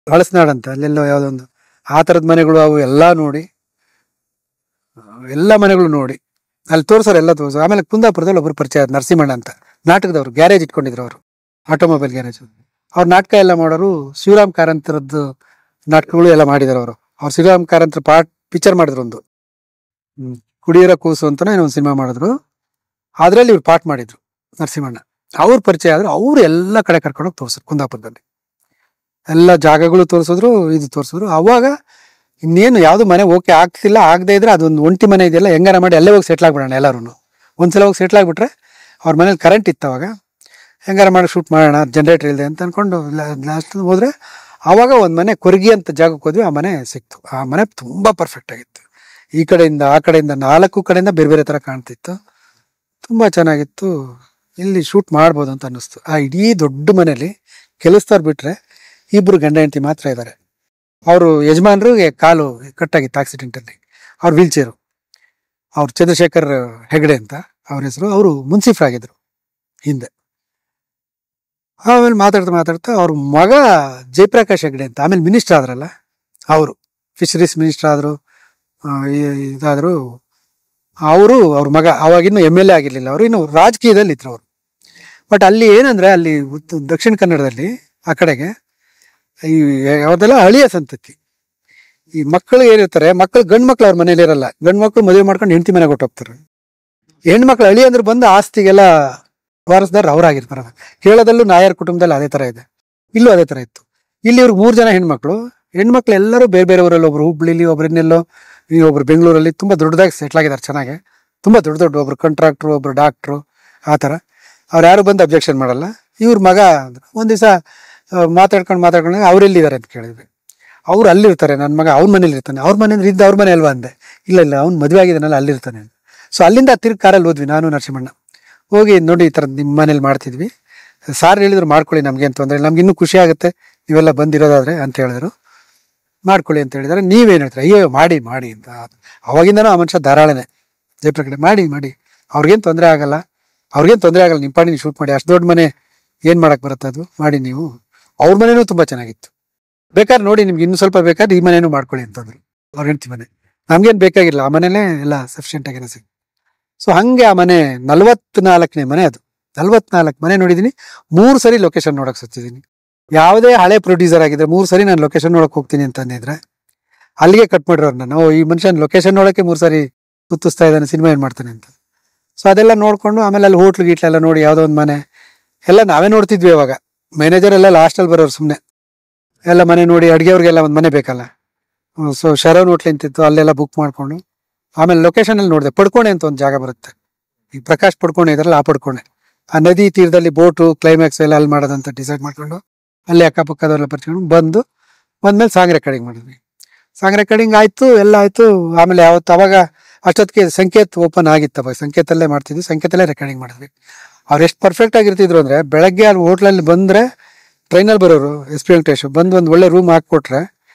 ಹಳಸನಾಡ್ ಅಂತ, ಅಲ್ಲೆಲ್ಲೋ ಯಾವುದೊಂದು ಆ ಥರದ ಮನೆಗಳು ಅವು ಎಲ್ಲ ನೋಡಿ, ಎಲ್ಲ ಮನೆಗಳು ನೋಡಿ ಅಲ್ಲಿ ತೋರ್ಸೋರು, ಎಲ್ಲ ತೋರ್ಸೋರು. ಆಮೇಲೆ ಕುಂದಾಪುರದಲ್ಲಿ ಒಬ್ರು ಪರಿಚಯ ಆದ, ನರಸಿಂಹಣ್ಣ ಅಂತ, ನಾಟಕದವ್ರು, ಗ್ಯಾರೇಜ್ ಇಟ್ಕೊಂಡಿದ್ರು ಅವರು, ಆಟೋಮೊಬೈಲ್ ಗ್ಯಾರೇಜ್. ಅವ್ರು ನಾಟಕ ಎಲ್ಲ ಮಾಡೋರು. ಶಿವರಾಮ್ ಕಾರಂತರದ್ದು ನಾಟಕಗಳು ಎಲ್ಲ ಮಾಡಿದಾರೆ ಅವರು. ಅವ್ರು ಶಿವರಾಮ್ ಕಾರಂತರ ಪಿಕ್ಚರ್ ಮಾಡಿದ್ರು ಒಂದು, ಕುಡಿಯರ ಕೂಸು ಅಂತಾನೆ ಒಂದು ಸಿನಿಮಾ ಮಾಡಿದ್ರು. ಅದ್ರಲ್ಲಿ ಇವ್ರು ಪಾಠ ಮಾಡಿದ್ರು ನರಸಿಂಹಣ್ಣ. ಅವ್ರ ಪರಿಚಯ ಆದ್ರು. ಅವ್ರು ಎಲ್ಲ ಕಡೆ ಕರ್ಕೊಂಡೋಗಿ ತೋರ್ಸಿದ್ರು. ಕುಂದಾಪುರದಲ್ಲಿ ಎಲ್ಲ ಜಾಗಗಳು ತೋರಿಸಿದ್ರು, ಇದು ತೋರಿಸಿದ್ರು. ಅವಾಗ ಇನ್ನೇನು ಯಾವ್ದು ಮನೆ ಓಕೆ ಆಗ್ತಿಲ್ಲ, ಆಗದೆ ಇದ್ರೆ ಅದೊಂದು ಒಂಟಿ ಮನೆ ಇದೆಯಲ್ಲ, ಹೆಂಗಾರ ಮಾಡಿ ಅಲ್ಲೇ ಹೋಗಿ ಸೆಟ್ಲ್ ಆಗ್ಬಿಡೋಣ ಎಲ್ಲರೂ. ಒಂದ್ಸಲ ಹೋಗಿ ಸೆಟ್ಲ್ ಆಗ್ಬಿಟ್ರೆ, ಅವ್ರ ಮನೇಲಿ ಕರೆಂಟ್ ಇತ್ತು ಅವಾಗ, ಹೆಂಗಾರ ಮಾಡಿ ಶೂಟ್ ಮಾಡೋಣ, ಜನರೇಟರ್ ಇಲ್ಲದೆ ಅಂತ ಅನ್ಕೊಂಡು ಲಾಸ್ಟ್ ಹೋದ್ರೆ, ಆವಾಗ ಒಂದು ಮನೆ ಕೊರ್ಗಿ ಅಂತ ಜಾಗಕ್ಕೆ ಹೋದ್ವಿ. ಆ ಮನೆ ಸಿಕ್ತು. ಆ ಮನೆ ತುಂಬ ಪರ್ಫೆಕ್ಟ್ ಆಗಿತ್ತು. ಈ ಕಡೆಯಿಂದ ಆ ಕಡೆಯಿಂದ 4 ಕಡೆಯಿಂದ ಬೇರೆ ಬೇರೆ ಥರ ಕಾಣ್ತಿತ್ತು. ತುಂಬ ಚೆನ್ನಾಗಿತ್ತು. ಇಲ್ಲಿ ಶೂಟ್ ಮಾಡ್ಬೋದು ಅಂತ ಅನ್ನಿಸ್ತು. ಆ ಇಡೀ ದೊಡ್ಡ ಮನೇಲಿ ಕೆಲಸದವ್ರು ಬಿಟ್ರೆ 2 ಗಂಡ ಹೆಂಡತಿ ಮಾತ್ರ ಇದ್ದಾರೆ. ಅವರು ಯಜಮಾನ್ರಿಗೆ ಕಾಲು ಕಟ್ಟಾಗಿತ್ತು ಆಕ್ಸಿಡೆಂಟಲ್ಲಿ, ಅವ್ರು ವೀಲ್ಚೇರು. ಅವ್ರು ಚಂದ್ರಶೇಖರ್ ಹೆಗಡೆ ಅಂತ ಅವ್ರ ಹೆಸರು. ಅವರು ಮುನ್ಸಿಫ್ರಾಗಿದ್ರು ಹಿಂದೆ. ಆಮೇಲೆ ಮಾತಾಡ್ತಾ ಅವ್ರ ಮಗ ಜಯಪ್ರಕಾಶ್ ಹೆಗಡೆ ಅಂತ ಆಮೇಲೆ ಮಿನಿಸ್ಟರ್ ಆದ್ರಲ್ಲ, ಅವರು ಫಿಶರೀಸ್ ಮಿನಿಸ್ಟರ್ ಆದರು, ಇದಾದರು. ಅವ್ರ ಮಗ ಅವಾಗಿನ್ನೂ MLA ಆಗಿರ್ಲಿಲ್ಲ, ಅವರು ಇನ್ನು ರಾಜಕೀಯದಲ್ಲಿ ಇದ್ರು ಅವರು. ಬಟ್ ಅಲ್ಲಿ ಏನಂದ್ರೆ, ಅಲ್ಲಿ ದಕ್ಷಿಣ ಕನ್ನಡದಲ್ಲಿ ಆ ಕಡೆಗೆ ಈ ಯಾವ್ದೆಲ್ಲ ಹಳಿಯ ಸಂತತಿ, ಈ ಮಕ್ಕಳು ಏನಿರ್ತಾರೆ, ಮಕ್ಕಳು ಗಂಡು ಮಕ್ಳು ಅವ್ರ ಮನೇಲಿ ಇರಲ್ಲ. ಗಂಡು ಮಕ್ಳು ಮದುವೆ ಮಾಡ್ಕೊಂಡು ಹೆಂಡತಿ ಮನೆಗೆ ಹೊಟ್ಟೋಗ್ತಾರೆ. ಹೆಣ್ಮಕ್ಳು ಹಳಿ ಅಂದ್ರೆ ಬಂದು ಆಸ್ತಿಗೆಲ್ಲ ವಾರಸ್ದಾರ ಅವರಾಗಿರ್ತಾರ. ಕೇರಳದಲ್ಲೂ ನಾಯರ್ ಕುಟುಂಬದಲ್ಲಿ ಅದೇ ತರ ಇದೆ, ಇಲ್ಲೂ ಅದೇ ತರ ಇತ್ತು. ಇಲ್ಲಿ ಇವ್ರಿಗೆ 3 ಜನ ಹೆಣ್ಮಕ್ಳು ಎಲ್ಲರೂ ಬೇರೆ ಬೇರೆ ಊರಲ್ಲಿ, ಒಬ್ರು ಹುಬ್ಳಿಲಿ, ಒಬ್ರು ಇನ್ನೆಲ್ಲೋ, ಒಬ್ರು ಬೆಂಗಳೂರಲ್ಲಿ ತುಂಬಾ ದೊಡ್ಡದಾಗಿ ಸೆಟ್ಲ್ ಆಗಿದ್ದಾರೆ ಚೆನ್ನಾಗಿ. ತುಂಬಾ ದೊಡ್ಡ ಒಬ್ರು ಕಾಂಟ್ರಾಕ್ಟ್ರು, ಒಬ್ರು ಡಾಕ್ಟ್ರು, ಆ ಥರ. ಅವ್ರು ಯಾರು ಬಂದು ಅಬ್ಜೆಕ್ಷನ್ ಮಾಡಲ್ಲ. ಇವ್ರ ಮಗ ಒಂದ್ ದಿವಸ ಮಾತಾಡ್ಕೊಂಡು ಅವ್ರೆಲ್ಲಿದ್ದಾರೆ ಅಂತ ಕೇಳಿದ್ವಿ. ಅವ್ರು ಅಲ್ಲಿರ್ತಾರೆ, ನನ್ನ ಮಗ ಅವ್ರ ಮನೇಲಿ ಇರ್ತಾನೆ. ಅವ್ರ ಮನೇಲಿ ಇದ್ದ ಅವ್ರ ಮನೆ ಅಲ್ವಾ ಅಂದೆ. ಇಲ್ಲ ಅವ್ನು ಮದುವೆ ಆಗಿದ್ದಾನಲ್ಲ ಅಲ್ಲಿರ್ತಾನೆ. ಸೊ ಅಲ್ಲಿಂದ ತಿರ್ಗಿ ಕಾರಲ್ಲಿ ಹೋದ್ವಿ, ನಾನು ನರಸಿಂಹಣ್ಣ. ಹೋಗಿ ನೋಡಿ, ಈ ಥರ ನಿಮ್ಮ ಮನೇಲಿ ಮಾಡ್ತಿದ್ವಿ, ಸಾರ್ ಹೇಳಿದ್ರು ಮಾಡ್ಕೊಳ್ಳಿ, ನಮ್ಗೇನು ತೊಂದರೆ ಇಲ್ಲ, ನಮ್ಗೆ ಇನ್ನೂ ಖುಷಿ ಆಗುತ್ತೆ ನೀವೆಲ್ಲ ಬಂದಿರೋದಾದ್ರೆ ಅಂತ ಹೇಳಿದ್ರು. ಮಾಡ್ಕೊಳ್ಳಿ ಅಂತ ಹೇಳಿದಾರೆ. ನೀವೇನು ಹೇಳ್ತಾರೆ? ಅಯ್ಯೋ ಮಾಡಿ ಅಂತ. ಅವಾಗಿಂದನೂ ಆ ಮನುಷ್ಯ ಧಾರಾಳನೆ, ಜಯಪ್ರಕಡೆ ಮಾಡಿ ಅವ್ರಿಗೇನು ತೊಂದರೆ ಆಗಲ್ಲ, ನಿಮ್ಮ ಪಾಡಿ ನೀವು ಶೂಟ್ ಮಾಡಿ, ಅಷ್ಟು ದೊಡ್ಡ ಮನೆ ಏನು ಮಾಡಕ್ಕೆ ಬರುತ್ತೆ, ಅದು ಮಾಡಿ ನೀವು. ಅವ್ರ ಮನೇನೂ ತುಂಬ ಚೆನ್ನಾಗಿತ್ತು. ಬೇಕಾದ್ರೆ ನೋಡಿ, ನಿಮ್ಗೆ ಇನ್ನೂ ಸ್ವಲ್ಪ ಬೇಕಾದ್ರೆ ಈ ಮನೇನೂ ಮಾಡ್ಕೊಳ್ಳಿ ಅಂತಂದ್ರು. ಅವ್ರ ಹೆಂಡತಿ ಮನೆ ನಮ್ಗೇನು ಬೇಕಾಗಿಲ್ಲ, ಆ ಮನೇಲೇ ಎಲ್ಲ ಸಫಿಷಿಯೆಂಟ್ ಆಗಿರೋ ಸಿಗುತ್ತೆ. ಸೊ ಹಂಗೆ ಆ ಮನೆ 44ನೇ ಮನೆ. ಅದು 44 ಮನೆ ನೋಡಿದ್ದೀನಿ. 3 ಸರಿ ಲೊಕೇಶನ್ ನೋಡಕ್ ಸುತ್ತಿದ್ದೀನಿ. ಯಾವುದೇ ಹಳೆ ಪ್ರೊಡ್ಯೂಸರ್ ಆಗಿದ್ರೆ 3 ಸರಿ ನಾನು ಲೊಕೇಶನ್ ನೋಡಕ್ ಹೋಗ್ತೀನಿ ಅಂತಂದಿದ್ರೆ ಅಲ್ಲಿಗೆ ಕಟ್ ಮಾಡಿರೋರು ನಾನು. ಈ ಮನುಷ್ಯನ ಲೊಕೇಶನ್ ನೋಡಕ್ಕೆ 3 ಸರಿ ಸುತ್ತಿಸ್ತಾ ಇದ್ದಾನೆ, ಸಿನಿಮಾ ಏನ್ ಮಾಡ್ತಾನೆ ಅಂತ. ಸೊ ಅದೆಲ್ಲ ನೋಡ್ಕೊಂಡು ಆಮೇಲೆ ಅಲ್ಲಿ ಹೋಟ್ಲು ಗೀಟ್ಲೆಲ್ಲ ನೋಡಿ ಯಾವುದೋ ಒಂದು ಮನೆ ಎಲ್ಲ ನಾವೇ ನೋಡ್ತಿದ್ವಿ. ಅವಾಗ ಮ್ಯಾನೇಜರ್ ಎಲ್ಲ ಲಾಸ್ಟಲ್ಲಿ ಬರೋರು ಸುಮ್ಮನೆ. ಎಲ್ಲ ಮನೆ ನೋಡಿ, ಅಡುಗೆಯವ್ರಿಗೆಲ್ಲ ಒಂದು ಮನೆ ಬೇಕಲ್ಲ. ಸೊ ಶರವನ್ ಹೋಟ್ಲ್ ಅಂತಿತ್ತು, ಅಲ್ಲೆಲ್ಲ ಬುಕ್ ಮಾಡ್ಕೊಂಡು ಆಮೇಲೆ ಲೊಕೇಶನ್ ಅಲ್ಲಿ ನೋಡಿದೆ. ಪಡ್ಕೋಣೆ ಅಂತ ಒಂದು ಜಾಗ ಬರುತ್ತೆ, ಈ ಪ್ರಕಾಶ್ ಪಡ್ಕೋಣೆ ಇದ್ರಲ್ಲ, ಆ ಪಡ್ಕೋಣೆ, ಆ ನದಿ ತೀರದಲ್ಲಿ ಬೋಟು ಕ್ಲೈಮ್ಯಾಕ್ಸ್ ಎಲ್ಲ ಅಲ್ಲಿ ಮಾಡೋದಂತ ಡಿಸೈಡ್ ಮಾಡ್ಕೊಂಡು ಅಲ್ಲಿ ಅಕ್ಕಪಕ್ಕದವ್ರೆಲ್ಲ ಬರ್ಕೊಂಡು ಬಂದ್ಮೇಲೆ ಸಾಂಗ್ ರೆಕಾರ್ಡಿಂಗ್ ಮಾಡಿದ್ವಿ. ಸಾಂಗ್ ರೆಕಾರ್ಡಿಂಗ್ ಆಯ್ತು, ಎಲ್ಲ ಆಯ್ತು. ಆಮೇಲೆ ಅವಾಗ ಅಷ್ಟೊತ್ತಿಗೆ ಸಂಕೇತ್ ಓಪನ್ ಆಗಿತ್ತು. ಅವಾಗ ಸಂಕೇತಲ್ಲೇ ಮಾಡ್ತಿದ್ವಿ, ಸಂಕೇತಲ್ಲೇ ರೆಕಾರ್ಡಿಂಗ್ ಮಾಡಿದ್ವಿ. ಅವ್ರು ಎಷ್ಟು ಪರ್ಫೆಕ್ಟ್ ಆಗಿರ್ತಿದ್ರು ಅಂದ್ರೆ, ಬೆಳಗ್ಗೆ ಅಲ್ಲಿ ಹೋಟ್ಲಲ್ಲಿ ಬಂದ್ರೆ ಟ್ರೈನಲ್ಲಿ ಬರೋರು, SP ವೆಂಕಟೇಶ್ ಬಂದು ಒಂದು ಒಳ್ಳೆ ರೂಮ್ ಹಾಕ್ಕೊಟ್ರೆ,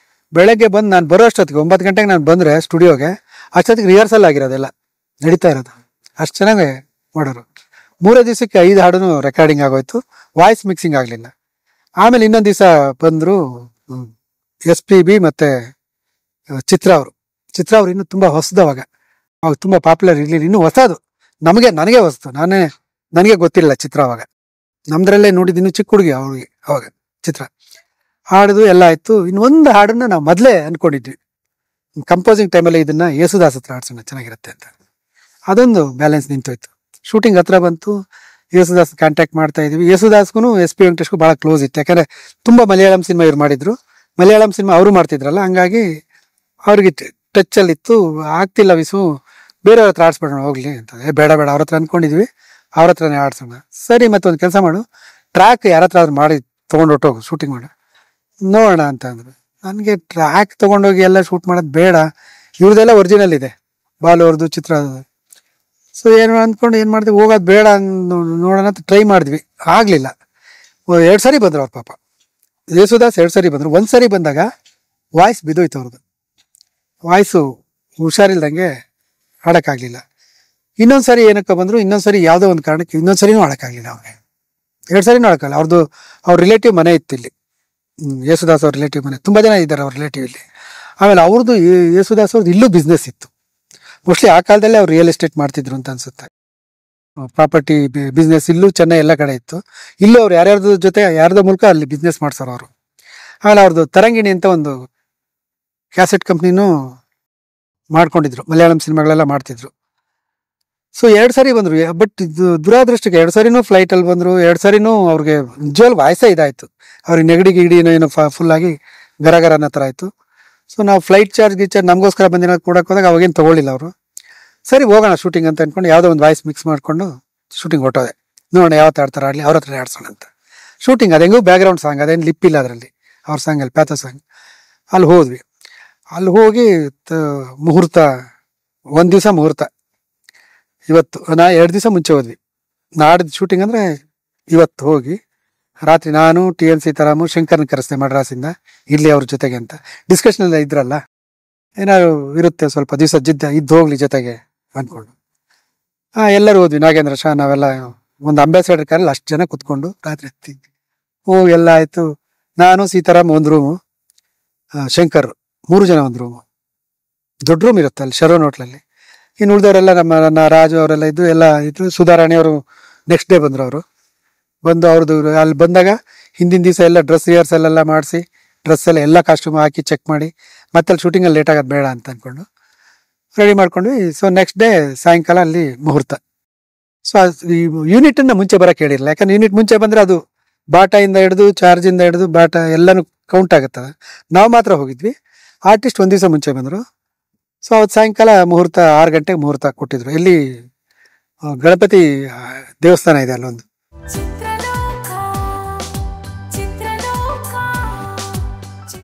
ಬೆಳಗ್ಗೆ ಬಂದು ನಾನು ಬರೋ ಅಷ್ಟೊತ್ತಿಗೆ 9 ಗಂಟೆಗೆ ನಾನು ಬಂದರೆ ಸ್ಟುಡಿಯೋಗೆ, ಅಷ್ಟೊತ್ತಿಗೆ ರಿಹರ್ಸಲ್ ಆಗಿರೋದೆಲ್ಲ ನಡೀತಾ ಇರೋದು. ಅಷ್ಟು ಚೆನ್ನಾಗಿ ಮಾಡೋರು. 3 ದಿವಸಕ್ಕೆ 5 ಹಾಡು ರೆಕಾರ್ಡಿಂಗ್ ಆಗೋಯ್ತು, ವಾಯ್ಸ್ ಮಿಕ್ಸಿಂಗ್ ಆಗಲಿಲ್ಲ. ಆಮೇಲೆ ಇನ್ನೊಂದು ದಿವಸ ಬಂದರು SPB ಮತ್ತು ಚಿತ್ರ ಅವರು ಇನ್ನೂ ತುಂಬ ಹೊಸದು. ಅವಾಗ ತುಂಬ ಪಾಪ್ಯುಲರ್ ಇರಲಿಲ್ಲ, ಇನ್ನೂ ಹೊಸದು. ನನಗೆ ಹೊಸದು, ನನಗೆ ಗೊತ್ತಿರಲಿಲ್ಲ ಚಿತ್ರ. ಅವಾಗ ನಮ್ದ್ರಲ್ಲೇ ನೋಡಿದ್ದು, ಚಿಕ್ಕ ಹುಡುಗಿ ಅವ್ರಿಗೆ ಅವಾಗ ಚಿತ್ರ. ಹಾಡಿದು ಎಲ್ಲ ಆಯ್ತು. ಇನ್ನೊಂದು ಹಾಡನ್ನ ನಾವು ಮೊದಲೇ ಅನ್ಕೊಂಡಿದ್ವಿ, ಕಂಪೋಸಿಂಗ್ ಟೈಮಲ್ಲಿ ಇದನ್ನ ಯೇಸುದಾಸ್ ಹತ್ರ ಆಡ್ಸೋಣ ಚೆನ್ನಾಗಿರುತ್ತೆ ಅಂತ. ಅದೊಂದು ಬ್ಯಾಲೆನ್ಸ್ ನಿಂತೋಯ್ತು. ಶೂಟಿಂಗ್ ಹತ್ರ ಬಂತು, ಯೇಸುದಾಸ್ ಕಾಂಟ್ಯಾಕ್ಟ್ ಮಾಡ್ತಾ ಇದ್ವಿ. ಯೇಸುದಾಸ್ಗೂ SP ವೆಂಕಟೇಶ್ಗೂ ಭಾಳ ಕ್ಲೋಸ್ ಇತ್ತು, ಯಾಕಂದ್ರೆ ತುಂಬ ಮಲಯಾಳಂ ಸಿನಿಮಾ ಇವ್ರು ಮಾಡಿದ್ರು, ಮಲಯಾಳಂ ಸಿನಿಮಾ ಅವರು ಮಾಡ್ತಿದ್ರಲ್ಲ, ಹಂಗಾಗಿ ಅವ್ರಿಗೆ ಟಚ್ಚಲ್ಲಿ ಇತ್ತು. ಆಗ್ತಿಲ್ಲ ವಿಸು, ಬೇರೆಯವ್ರ ಹತ್ರ ಆಡ್ಸ್ಬಿಡೋಣ ಹೋಗ್ಲಿ ಅಂತ. ಬೇಡ ಅವ್ರ ಹತ್ರ ಅನ್ಕೊಂಡಿದ್ವಿ, ಅವ್ರ ಹತ್ರನೇ ಆಡ್ಸೋಣ. ಸರಿ, ಮತ್ತೊಂದು ಕೆಲಸ ಮಾಡು, ಟ್ರ್ಯಾಕ್ ಯಾರ ಹತ್ರ ಆದ್ರೂ ಮಾಡಿ ತೊಗೊಂಡು ಹೊಟ್ಟೋಗು, ಶೂಟಿಂಗ್ ಮಾಡು ನೋಡೋಣ ಅಂತ ಅಂದ್ರು. ನನಗೆ ಟ್ರ್ಯಾಕ್ ತೊಗೊಂಡೋಗಿ ಎಲ್ಲ ಶೂಟ್ ಮಾಡೋದು ಬೇಡ, ಇವ್ರದೆಲ್ಲ ಒರಿಜಿನಲ್ ಇದೆ, ಬಾಲು ಅವ್ರದ್ದು, ಚಿತ್ರ. ಸೊ ಏನು ಅಂದ್ಕೊಂಡು ಏನು ಮಾಡಿದ್ವಿ, ಹೋಗೋದು ಬೇಡ ನೋಡೋಣ ಅಂತ ಟ್ರೈ ಮಾಡಿದ್ವಿ, ಆಗಲಿಲ್ಲ. 2 ಸರಿ ಬಂದರು ಅವ್ರ ಪಾಪ. ಯೇಸುದಾಸ್ 2 ಸರಿ ಬಂದರು. 1 ಸರಿ ಬಂದಾಗ ವಾಯ್ಸ್ ಬಿದ್ದೋಯ್ತು ಅವ್ರದ್ದು. ವಾಯ್ಸು ಹುಷಾರಿಲ್ದಂಗೆ ಹಾಡೋಕ್ಕಾಗಲಿಲ್ಲ. ಇನ್ನೊಂದ್ಸರಿ ಏನಕ್ಕೆ ಬಂದ್ರು, ಇನ್ನೊಂದ್ಸರಿ ಯಾವುದೋ ಒಂದು ಕಾರಣಕ್ಕೆ ಇನ್ನೊಂದ್ಸರಿನೂ ಆಡಕ್ಕಾಗ್ಲಿಲ್ಲ ಅವ್ರಿಗೆ. 2 ಸರಿನೂ ಆಡಕ್ಕಲ್ಲ. ಅವ್ರ ರಿಲೇಟಿವ್ ಮನೆ ಇತ್ತು ಇಲ್ಲಿ, ಯೇಸುದಾಸ್ ಅವ್ರ ರಿಲೇಟಿವ್ ಮನೆ, ತುಂಬಾ ಜನ ಇದ್ದಾರೆ ಅವ್ರ ರಿಲೇಟಿವ್ ಇಲ್ಲಿ. ಆಮೇಲೆ ಅವ್ರದ್ದು ಯೇಸುದಾಸ್ ಅವ್ರದ್ದು ಇಲ್ಲೂ ಬಿಸ್ನೆಸ್ ಇತ್ತು. ಮೋಸ್ಟ್ಲಿ ಆ ಕಾಲದಲ್ಲೇ ಅವ್ರು ರಿಯಲ್ ಎಸ್ಟೇಟ್ ಮಾಡ್ತಿದ್ರು ಅಂತ ಅನ್ಸುತ್ತೆ. ಪ್ರಾಪರ್ಟಿ ಬಿಸ್ನೆಸ್ ಇಲ್ಲೂ ಚೆನ್ನೈ ಎಲ್ಲ ಕಡೆ ಇತ್ತು. ಇಲ್ಲೂ ಅವ್ರು ಯಾರ್ಯಾರ್ದೋ ಮೂಲಕ ಅಲ್ಲಿ ಬಿಸ್ನೆಸ್ ಮಾಡ್ಸೋರು ಅವರು. ಆಮೇಲೆ ಅವ್ರದ್ದು ತರಂಗಿಣಿ ಅಂತ ಒಂದು ಕ್ಯಾಸೆಟ್ ಕಂಪ್ನಿನೂ ಮಾಡ್ಕೊಂಡಿದ್ರು, ಮಲಯಾಳಂ ಸಿನಿಮಾಗಳೆಲ್ಲ ಮಾಡ್ತಿದ್ರು. ಸೊ 2 ಸರಿ ಬಂದ್ರು. ಬಟ್ ಇದು ದುರಾದೃಷ್ಟಕ್ಕೆ 2 ಸರಿನೂ ಫ್ಲೈಟಲ್ಲಿ ಬಂದ್ರು. 2 ಸರಿನೂ ಅವ್ರಿಗೆ ನಿಜವಾಗ್ ವಾಯ್ಸೇ ಇದಾಯ್ತು. ಅವ್ರಿಗೆ ನೆಗಡಿ ಗಿಗಡಿ ಏನೋ ಫುಲ್ ಆಗಿ ಗರ ಅನ್ನೋ ಥರ ಆಯ್ತು. ಸೊ ನಾವು ಫ್ಲೈಟ್ ಚಾರ್ಜ್ ನಮಗೋಸ್ಕರ ಬಂದಿನ ಕೊಡಕ್ಕೆ ಹೋದಾಗ ಅವಾಗೇನು ತೊಗೊಳ್ಳಿಲ್ಲ ಅವರು. ಸರಿ ಹೋಗೋಣ ಶೂಟಿಂಗ್ ಅಂತ ಅಂದ್ಕೊಂಡು ಯಾವುದೋ ಒಂದು ವಾಯ್ಸ್ ಮಿಕ್ಸ್ ಮಾಡಿಕೊಂಡು ಶೂಟಿಂಗ್ ಹೊಟ್ಟೋದೆ. ನೋಡೋಣ ಯಾವತ್ತು ಆಡ್ತಾರೆ ಆಡಲಿ, ಅವ್ರ ಹತ್ರ ಆಡ್ಸೋಣ ಅಂತ. ಶೂಟಿಂಗ್ ಅದು ಹೆಂಗೂ ಬ್ಯಾಕ್ಗ್ರೌಂಡ್ ಸಾಂಗ್, ಅದೇನು ಲಿಪ್ ಇಲ್ಲ ಅದರಲ್ಲಿ, ಅವ್ರ ಸಾಂಗಲ್ಲಿ ಪ್ಯಾಥೋ ಸಾಂಗ್. ಅಲ್ಲಿ ಹೋದ್ವಿ. ಅಲ್ಲಿ ಹೋಗಿ ಮುಹೂರ್ತ, 1 ದಿವಸ ಮುಹೂರ್ತ. ಇವತ್ತು 2 ದಿವಸ ಮುಂಚೆ ಹೋದ್ವಿ. ನಾಡಿದ್ದು ಶೂಟಿಂಗ್ ಅಂದರೆ ಇವತ್ತು ಹೋಗಿ ರಾತ್ರಿ ನಾನು TN ಸೀತಾರಾಮು ಶಂಕರ್ನ ಕರೆಸ್ದೆ ಮಡ್ರಾಸಿಂದ, ಇಲ್ಲಿ ಅವ್ರ ಜೊತೆಗೆ ಅಂತ ಡಿಸ್ಕಷನ್ ಎಲ್ಲ ಇದ್ರಲ್ಲ, ಏನಾದ್ರು ಇರುತ್ತೆ ಸ್ವಲ್ಪ ದಿವಸ ಇದ್ದು ಹೋಗ್ಲಿ ಜೊತೆಗೆ ಅಂದ್ಕೊಂಡು ಎಲ್ಲರೂ ಹೋದ್ವಿ. ನಾಗೇಂದ್ರ ಶಾ ನಾವೆಲ್ಲ ಒಂದು ಅಂಬಾಸಿಡರ್ ಕಾರಲ್ಲಿ ಅಷ್ಟು ಜನ ಕುತ್ಕೊಂಡು ರಾತ್ರಿ ಹೋಗಿ ಎಲ್ಲ ಆಯ್ತು. ನಾನು ಸೀತಾರಾಮ್ ಒಂದು ರೂಮು, ಶಂಕರ್ 3 ಜನ ಒಂದು ರೂಮು, ದೊಡ್ಡ ರೂಮ್ ಇರುತ್ತೆ ಅಲ್ಲಿ ಶರೋನ್ ಹೋಟ್ಲಲ್ಲಿ. ಇನ್ನು ಉಳಿದವರೆಲ್ಲ ನಮ್ಮ ರಾಜು ಅವರೆಲ್ಲ ಇದ್ದು ಎಲ್ಲ ಇದ್ರು. ಸುಧಾರಾಣಿ ಅವರು ನೆಕ್ಸ್ಟ್ ಡೇ ಬಂದರು. ಅವರು ಬಂದು ಅವ್ರದ್ದು ಅಲ್ಲಿ ಬಂದಾಗ ಹಿಂದಿನ ದಿವಸ ಎಲ್ಲ ಡ್ರೆಸ್ ರಿಹರ್ಸಲ್ ಎಲ್ಲ ಮಾಡಿಸಿ, ಡ್ರೆಸ್ ಎಲ್ಲ ಕಾಸ್ಟ್ಯೂಮ್ ಹಾಕಿ ಚೆಕ್ ಮಾಡಿ, ಮತ್ತೆ ಅಲ್ಲಿ ಶೂಟಿಂಗಲ್ಲಿ ಲೇಟ್ ಆಗೋದು ಬೇಡ ಅಂತ ಅಂದ್ಕೊಂಡು ರೆಡಿ ಮಾಡ್ಕೊಂಡ್ವಿ. ಸೊ ನೆಕ್ಸ್ಟ್ ಡೇ ಸಾಯಂಕಾಲ ಅಲ್ಲಿ ಮುಹೂರ್ತ. ಸೊ ಈ ಯೂನಿಟನ್ನು ಮುಂಚೆ ಬರೋಕೆ ಹೇಳಿರಲಿಲ್ಲ, ಯಾಕಂದ್ರೆ ಯೂನಿಟ್ ಮುಂಚೆ ಬಂದರೆ ಅದು ಬಾಟಾಯಿಂದ ಹಿಡಿದು ಚಾರ್ಜಿಂದ ಹಿಡಿದು ಬಾಟ ಎಲ್ಲನೂ ಕೌಂಟ್ ಆಗುತ್ತದೆ. ನಾವು ಮಾತ್ರ ಹೋಗಿದ್ವಿ. ಆರ್ಟಿಸ್ಟ್ 1 ದಿವಸ ಮುಂಚೆ ಬಂದರು. ಸೊ ಅವತ್ತು ಸಾಯಂಕಾಲ ಮುಹೂರ್ತ 6 ಗಂಟೆಗೆ ಮುಹೂರ್ತ ಕೊಟ್ಟಿದ್ರು. ಇಲ್ಲಿ ಗಣಪತಿ ದೇವಸ್ಥಾನ ಇದೆ ಅಲ್ಲೊಂದು,